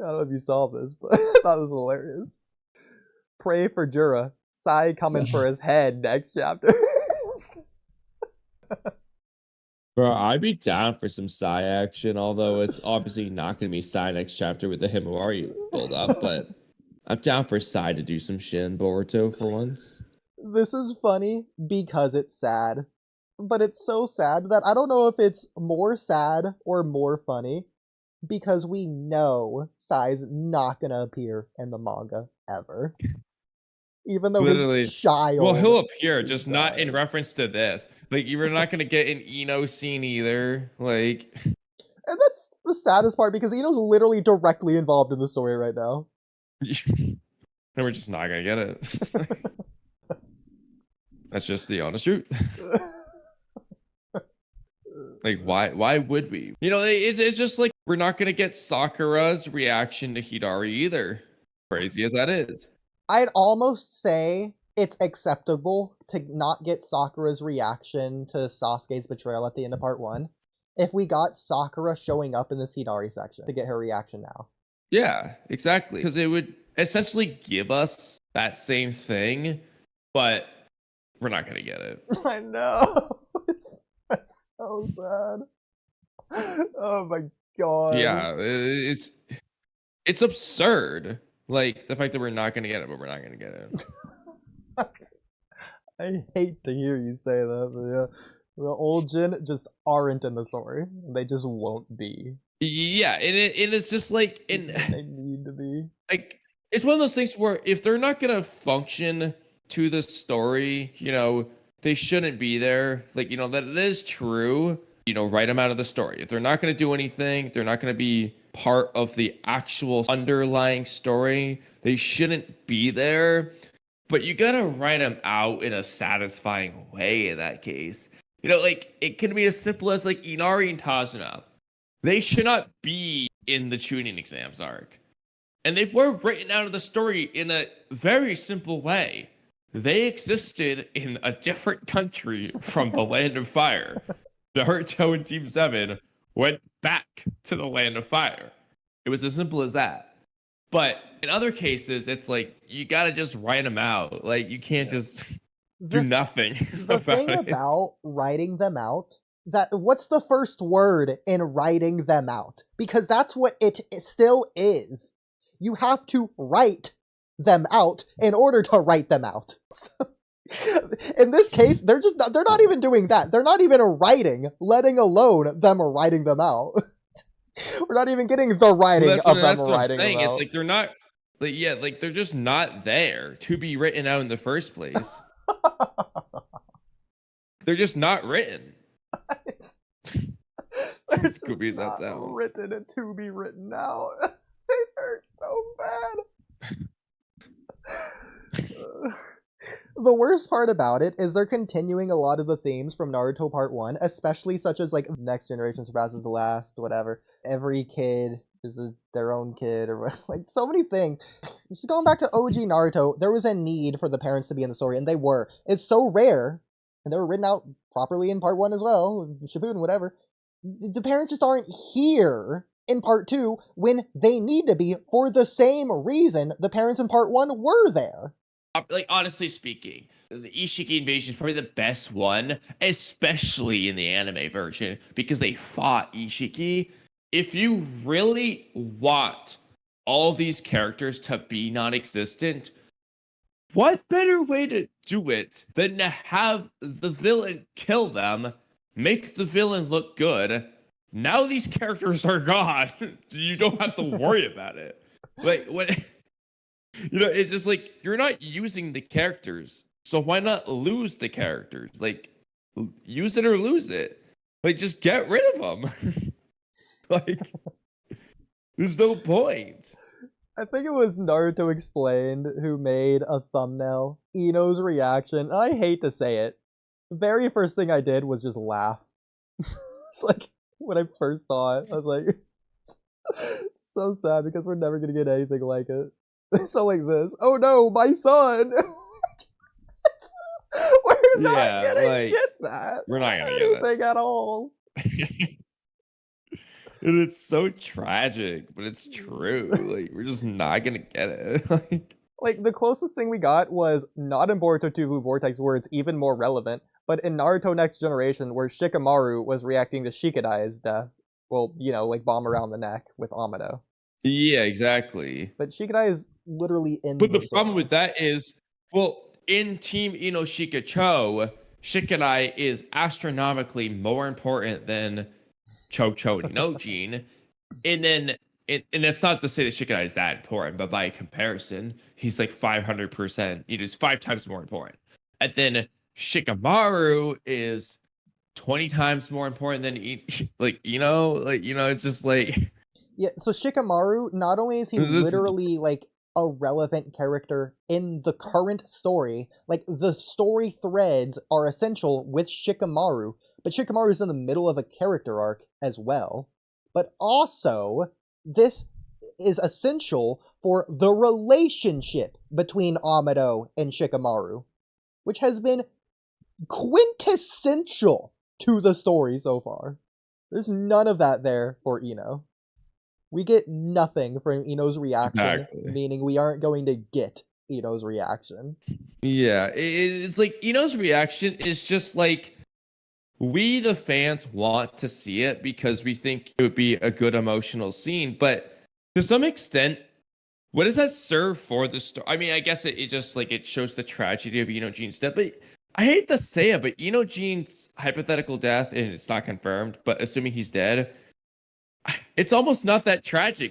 don't know if you saw this, but I thought it was hilarious. Pray for Jura. Sai coming for his head next chapter. Bro, I'd be down for some Sai action, although it's obviously not going to be Sai next chapter with the Himawari build up, but I'm down for Sai to do some shit in Boruto for once. This is funny because it's sad. But it's so sad that I don't know if it's more sad or more funny, because we know Sai's not gonna appear in the manga ever. Even though his child... Well, he'll appear, just not in reference to this. Like, you're not gonna get an Ino scene either. Like... And that's the saddest part, because Ino's literally directly involved in the story right now. And we're just not gonna get it. That's just the honest truth. Like, why would we? You know, it's just like, we're not gonna get Sakura's reaction to Hidari either. Crazy as that is. I'd almost say it's acceptable to not get Sakura's reaction to Sasuke's betrayal at the end of part 1 if we got Sakura showing up in the Hidari section to get her reaction now. Yeah, exactly. Because it would essentially give us that same thing, but we're not gonna get it. I know. That's so sad. Oh my god. Yeah, it's absurd. Like, the fact that we're not gonna get it, but we're not gonna get it. I hate to hear you say that, but yeah. The old Jin just aren't in the story. They just won't be. Yeah, and it's just like... They need to be. Like, it's one of those things where if they're not gonna function to the story, you know, they shouldn't be there. Like, you know, that it is true. You know, write them out of the story. If they're not going to do anything, they're not going to be part of the actual underlying story, they shouldn't be there. But you got to write them out in a satisfying way in that case. You know, like, it can be as simple as, like, Inari and Tazuna. They should not be in the tuning exams arc. And they were written out of the story in a very simple way. They existed in a different country from the Land of Fire. Naruto and Team 7 went back to the Land of Fire. It was as simple as that. But in other cases, it's like, you gotta just write them out. Like, you can't just do nothing The thing about writing them out, what's the first word in writing them out? Because that's what it still is. You have to write them out in order to write them out. In this case, they're not even doing that. They're not even writing, letting alone them writing them out. We're not even getting the writing of them writing them out. It's like, they're not, like, yeah, like, they're just not there to be written out in the first place. They're just not written. They're just not written and to be written out. It hurts so bad. The worst part about it is they're continuing a lot of the themes from Naruto Part 1, especially such as, like, next generation surpasses the last, whatever. Every kid is their own kid, or whatever. Like, so many things. Just going back to OG Naruto, there was a need for the parents to be in the story, and they were. It's so rare, and they were written out properly in Part 1 as well, Shippuden, whatever. The parents just aren't here in Part 2 when they need to be for the same reason the parents in Part 1 were there. Like, honestly speaking, the Ishiki invasion is probably the best one, especially in the anime version, because they fought Ishiki. If you really want all these characters to be non-existent, what better way to do it than to have the villain kill them, make the villain look good? Now these characters are gone. You don't have to worry about it. Like, what... You know, it's just like, you're not using the characters, so why not lose the characters? Like, use it or lose it. Like, just get rid of them. Like, there's no point. I think it was Naruto Explained who made a thumbnail. Ino's reaction. I hate to say it. The very first thing I did was just laugh. It's like, when I first saw it, I was like, so sad because we're never going to get anything like it. So like this. Oh no, my son! We're not gonna get that. We're not gonna get anything at all. And it's so tragic, but it's true. Like, we're just not gonna get it. Like, the closest thing we got was not in Boruto 2 Vortex, where it's even more relevant, but in Naruto Next Generation, where Shikamaru was reacting to Shikadai's death. Well, like bomb around the neck with Amado. Yeah, exactly. But Shikadai is literally in But the the problem with that is, well, in Team Ino Shikacho, Shikadai is astronomically more important than Cho and Inojin. And then, and it's not to say that Shikadai is that important, but by comparison, he's like 500%. He's 5 times more important. And then Shikamaru is 20 times more important than it's just like Yeah, so Shikamaru, not only is he literally like a relevant character in the current story, like the story threads are essential with Shikamaru, but Shikamaru's in the middle of a character arc as well. But also, this is essential for the relationship between Amado and Shikamaru, which has been quintessential to the story so far. There's none of that there for Ino. We get nothing from Ino's reaction, Exactly. meaning we aren't going to get Ino's reaction. Yeah, it's like Ino's reaction is just like, we the fans want to see it because we think it would be a good emotional scene, but to some extent, what does that serve for the story? I mean, I guess it just like it shows the tragedy of Inojine's death, but I hate to say it, but Inojine's hypothetical death, and it's not confirmed, but assuming he's dead, it's almost not that tragic